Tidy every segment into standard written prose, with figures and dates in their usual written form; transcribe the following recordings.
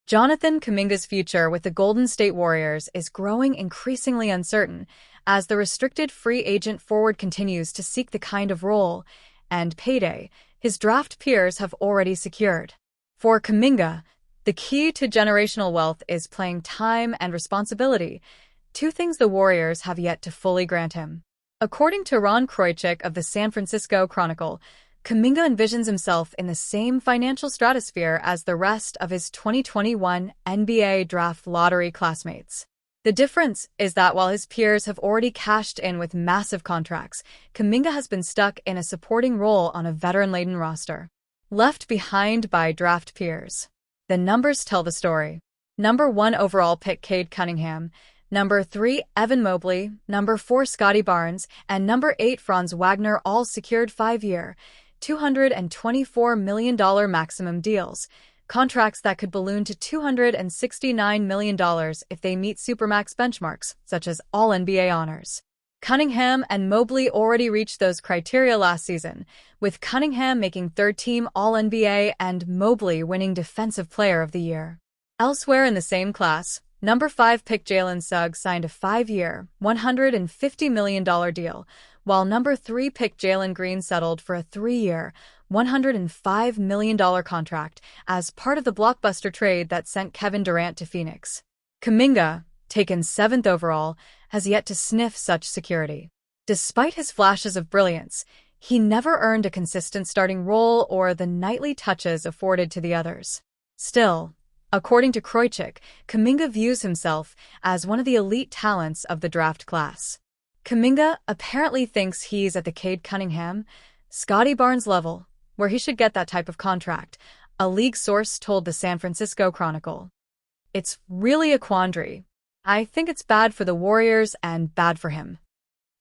Jonathan Kuminga's future with the Golden State Warriors is growing increasingly uncertain as the restricted free agent forward continues to seek the kind of role and payday his draft peers have already secured. For Kuminga, the key to generational wealth is playing time and responsibility, two things the Warriors have yet to fully grant him. According to Ron Kroichik of the San Francisco Chronicle, Kuminga envisions himself in the same financial stratosphere as the rest of his 2021 NBA draft lottery classmates. The difference is that while his peers have already cashed in with massive contracts, Kuminga has been stuck in a supporting role on a veteran-laden roster. Left behind by draft peers. The numbers tell the story. Number 1 overall pick Cade Cunningham, Number 3 Evan Mobley, Number 4 Scottie Barnes, and Number 8 Franz Wagner all secured 5-year, $224 million maximum deals, contracts that could balloon to $269 million if they meet Supermax benchmarks, such as All-NBA honors. Cunningham and Mobley already reached those criteria last season, with Cunningham making third-team All-NBA and Mobley winning Defensive Player of the Year. Elsewhere in the same class, Number 5 pick Jalen Suggs signed a 5-year, $150 million deal, while Number 3 pick Jalen Green settled for a 3-year, $105 million contract as part of the blockbuster trade that sent Kevin Durant to Phoenix. Kuminga, taken 7th overall, has yet to sniff such security. Despite his flashes of brilliance, he never earned a consistent starting role or the nightly touches afforded to the others. Still, according to Kroichik, Kuminga views himself as one of the elite talents of the draft class. Kuminga apparently thinks he's at the Cade Cunningham, Scottie Barnes level, where he should get that type of contract, a league source told the San Francisco Chronicle. It's really a quandary. I think it's bad for the Warriors and bad for him.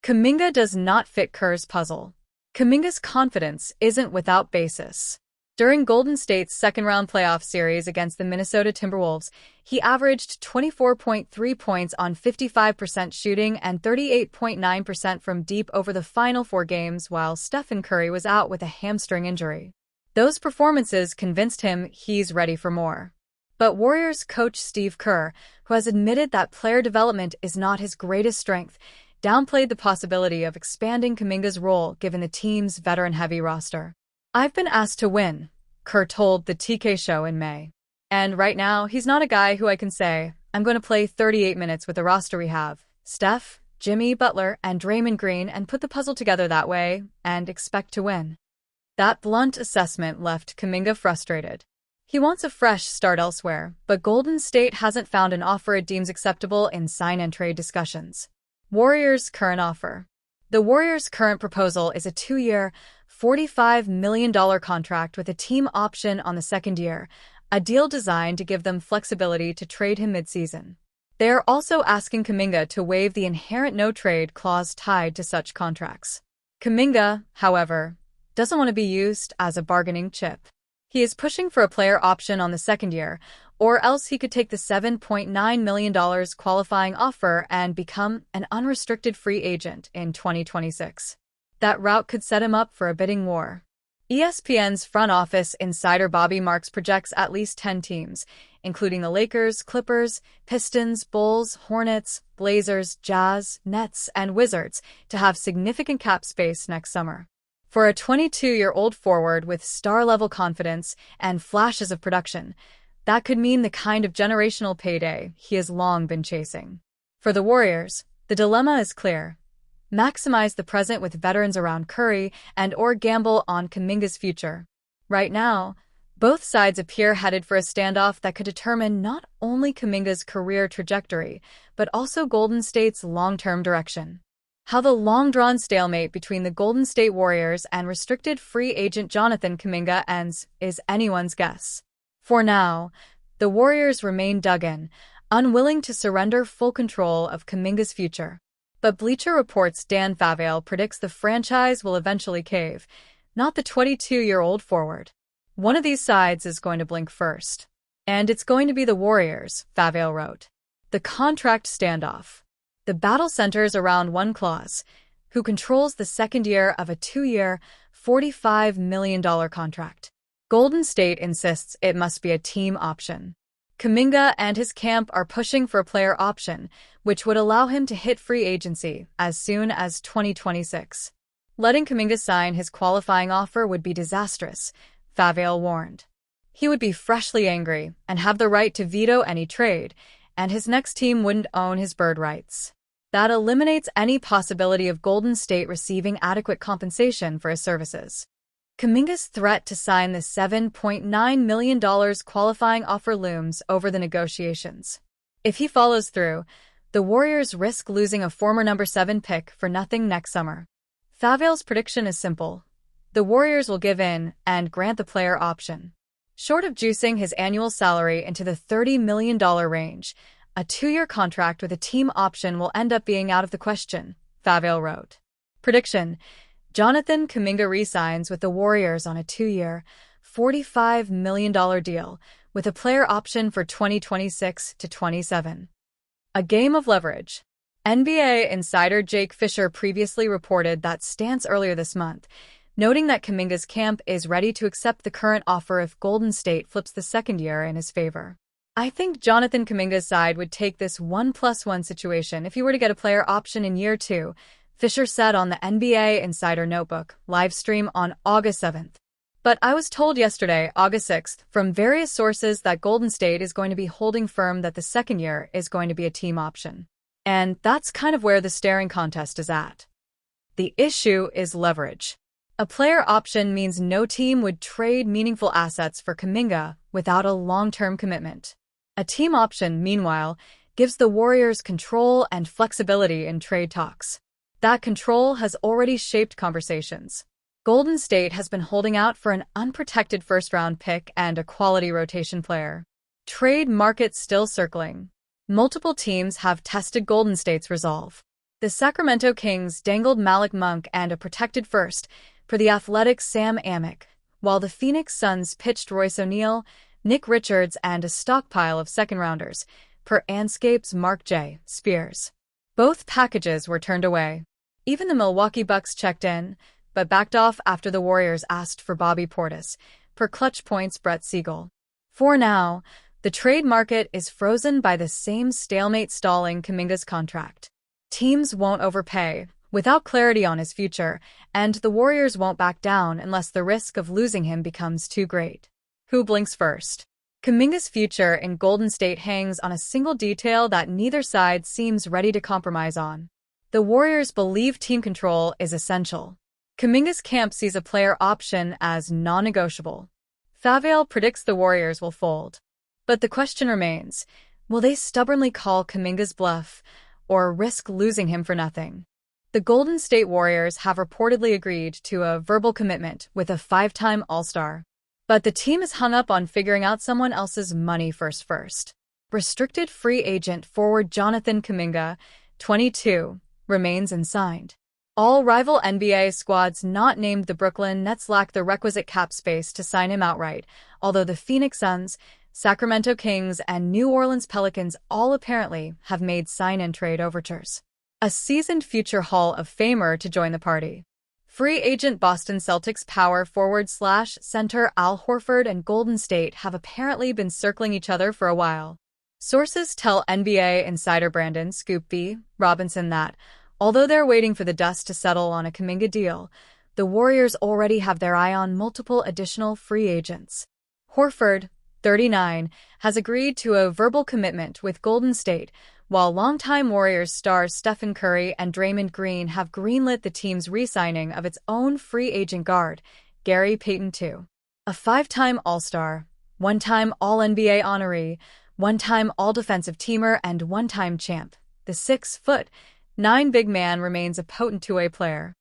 Kuminga does not fit Kerr's puzzle. Kuminga's confidence isn't without basis. During Golden State's second-round playoff series against the Minnesota Timberwolves, he averaged 24.3 points on 55% shooting and 38.9% from deep over the final 4 games while Stephen Curry was out with a hamstring injury. Those performances convinced him he's ready for more. But Warriors coach Steve Kerr, who has admitted that player development is not his greatest strength, downplayed the possibility of expanding Kuminga's role given the team's veteran-heavy roster. "I've been asked to win," Kerr told the TK show in May. "And right now, he's not a guy who I can say, I'm going to play 38 minutes with the roster we have, Steph, Jimmy Butler, and Draymond Green, and put the puzzle together that way, and expect to win." That blunt assessment left Kuminga frustrated. He wants a fresh start elsewhere, but Golden State hasn't found an offer it deems acceptable in sign-and-trade discussions. Warriors' current offer. The Warriors' current proposal is a 2-year, $45 million contract with a team option on the second year, a deal designed to give them flexibility to trade him mid-season. They are also asking Kuminga to waive the inherent no-trade clause tied to such contracts. Kuminga, however, doesn't want to be used as a bargaining chip. He is pushing for a player option on the second year, or else he could take the $7.9 million qualifying offer and become an unrestricted free agent in 2026. That route could set him up for a bidding war. ESPN's front office insider Bobby Marks projects at least 10 teams, including the Lakers, Clippers, Pistons, Bulls, Hornets, Blazers, Jazz, Nets, and Wizards, to have significant cap space next summer. For a 22-year-old forward with star-level confidence and flashes of production, that could mean the kind of generational payday he has long been chasing. For the Warriors, the dilemma is clear. Maximize the present with veterans around Curry or gamble on Kuminga's future. Right now, both sides appear headed for a standoff that could determine not only Kuminga's career trajectory, but also Golden State's long-term direction. How the long-drawn stalemate between the Golden State Warriors and restricted free agent Jonathan Kuminga ends is anyone's guess. For now, the Warriors remain dug in, unwilling to surrender full control of Kuminga's future. But Bleacher Report's Dan Favale predicts the franchise will eventually cave, not the 22-year-old forward. One of these sides is going to blink first. And it's going to be the Warriors, Favale wrote. The contract standoff. The battle centers around one clause, who controls the second year of a 2-year, $45 million contract. Golden State insists it must be a team option. Kuminga and his camp are pushing for a player option, which would allow him to hit free agency as soon as 2026. Letting Kuminga sign his qualifying offer would be disastrous, Favale warned. He would be freshly angry and have the right to veto any trade, and his next team wouldn't own his bird rights. That eliminates any possibility of Golden State receiving adequate compensation for his services. Kuminga's threat to sign the $7.9 million qualifying offer looms over the negotiations. If he follows through, the Warriors risk losing a former number 7 pick for nothing next summer. Favale's prediction is simple. The Warriors will give in and grant the player option. Short of juicing his annual salary into the $30 million range, a 2-year contract with a team option will end up being out of the question, Favale wrote. Prediction: Jonathan Kuminga re-signs with the Warriors on a 2-year, $45 million deal, with a player option for 2026 to 27. A game of leverage. NBA insider Jake Fisher previously reported that stance earlier this month, noting that Kuminga's camp is ready to accept the current offer if Golden State flips the second year in his favor. I think Jonathan Kuminga's side would take this 1+1 situation if he were to get a player option in year 2, Fisher said on the NBA Insider Notebook live stream on August 7th. But I was told yesterday, August 6th, from various sources that Golden State is going to be holding firm that the second year is going to be a team option. And that's kind of where the staring contest is at. The issue is leverage. A player option means no team would trade meaningful assets for Kuminga without a long-term commitment. A team option, meanwhile, gives the Warriors control and flexibility in trade talks. That control has already shaped conversations. Golden State has been holding out for an unprotected first-round pick and a quality rotation player. Trade market still circling. Multiple teams have tested Golden State's resolve. The Sacramento Kings dangled Malik Monk and a protected first for the Athletic's Sam Amick, while the Phoenix Suns pitched Royce O'Neal, Nick Richards, and a stockpile of second-rounders, per Anscape's Mark J. Spears. Both packages were turned away. Even the Milwaukee Bucks checked in, but backed off after the Warriors asked for Bobby Portis, per Clutch Point's Brett Siegel. For now, the trade market is frozen by the same stalemate stalling Kuminga's contract. Teams won't overpay, without clarity on his future, and the Warriors won't back down unless the risk of losing him becomes too great. Who blinks first? Kuminga's future in Golden State hangs on a single detail that neither side seems ready to compromise on. The Warriors believe team control is essential. Kuminga's camp sees a player option as non-negotiable. Favale predicts the Warriors will fold. But the question remains, will they stubbornly call Kuminga's bluff, or risk losing him for nothing? The Golden State Warriors have reportedly agreed to a verbal commitment with a 5-time All-Star. But the team is hung up on figuring out someone else's money first. Restricted free agent forward Jonathan Kuminga, 22, remains unsigned. All rival NBA squads not named the Brooklyn Nets lack the requisite cap space to sign him outright, although the Phoenix Suns, Sacramento Kings, and New Orleans Pelicans all apparently have made sign-and-trade overtures. A seasoned future Hall of Famer to join the party. Free agent Boston Celtics power forward/center Al Horford and Golden State have apparently been circling each other for a while. Sources tell NBA insider Brandon "Scoop B" Robinson that, although they're waiting for the dust to settle on a Kuminga deal, the Warriors already have their eye on multiple additional free agents. Horford, 39, has agreed to a verbal commitment with Golden State, while longtime Warriors stars Stephen Curry and Draymond Green have greenlit the team's re-signing of its own free agent guard, Gary Payton II. A 5-time All-Star, 1-time All-NBA honoree, 1-time All-Defensive Teamer, and 1-time champ, the 6'9" big man remains a potent two-way player.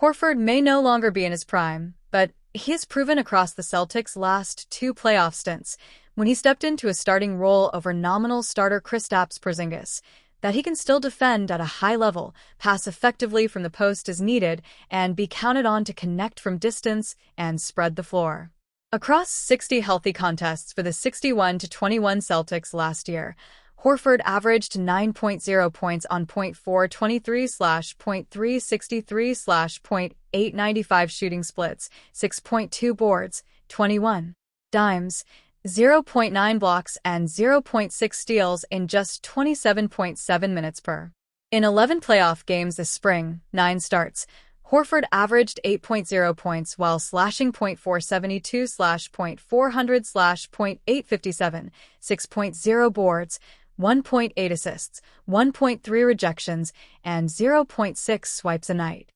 Horford may no longer be in his prime, but he has proven across the Celtics' last 2 playoff stints, when he stepped into a starting role over nominal starter Kristaps Porzingis, that he can still defend at a high level, pass effectively from the post as needed, and be counted on to connect from distance and spread the floor. Across 60 healthy contests for the 61-21 Celtics last year, Horford averaged 9.0 points on .423/.363/.895 shooting splits, 6.2 boards, 21 dimes, 0.9 blocks and 0.6 steals in just 27.7 minutes per. In 11 playoff games this spring, 9 starts, Horford averaged 8.0 points while slashing .472/.400/.857, 6.0 boards, 1.8 assists, 1.3 rejections, and 0.6 swipes a night.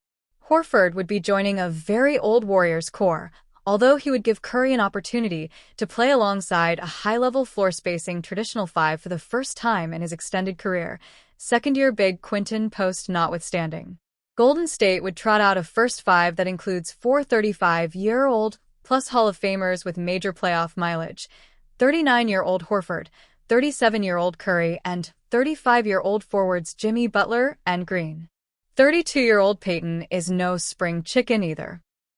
Horford would be joining a very old Warriors core, although he would give Curry an opportunity to play alongside a high-level floor-spacing traditional five for the first time in his extended career, second-year big Quinton Post notwithstanding. Golden State would trot out a first five that includes 4 35-year-old plus Hall of Famers with major playoff mileage, 39-year-old Horford, 37-year-old Curry, and 35-year-old forwards Jimmy Butler and Green. 32-year-old Payton is no spring chicken either.